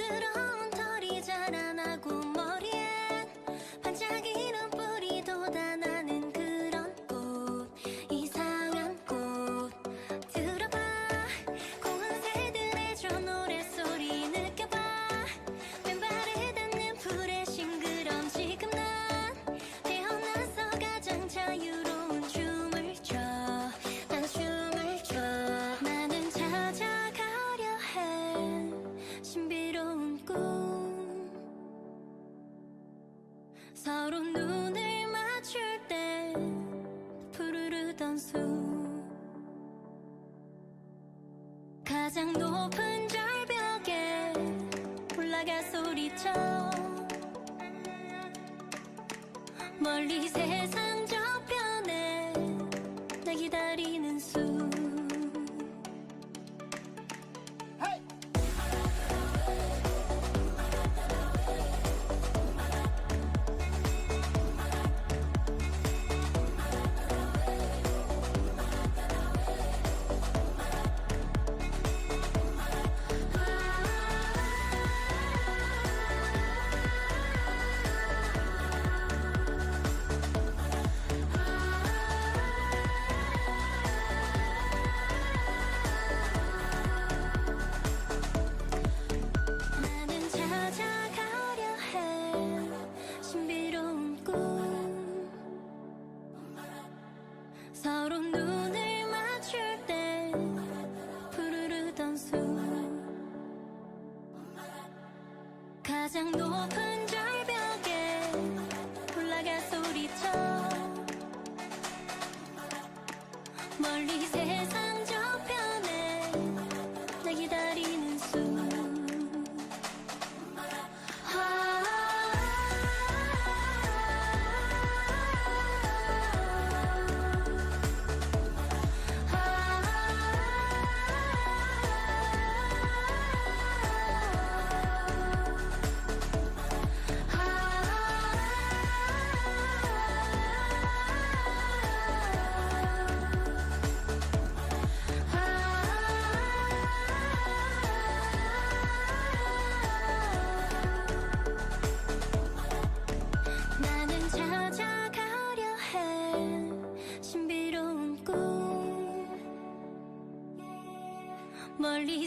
싱그러운 털이 자라나고 머리엔 반짝이는 뿔이 돋아나는 그런 꽃, 이상한 꽃. 들어봐, 고운 새들의 저 노랫소리 느껴봐. 맨발에 닿는 풀의 싱그럼. 지금 난 태어나서 가장 자유로운 춤을 춰. 난 춤을 춰. 나는 찾아가려 해 신비로운 꿈. 서로 눈을 맞출 때 푸르르던 숲. 가장 높은 절벽에 올라가 소리쳐. 멀리 세상 저편에 나 기다리는 숲. 나는 찾아가려 해 신비로운 꿈. 서로 눈을 맞출 때 푸르르던 숲. 가장 높은 절벽에 올라가 소리쳐. 멀리 세상 저편에 나 기다리는 숲. 나는 찾아가려 해 신비로운 꿈. 멀리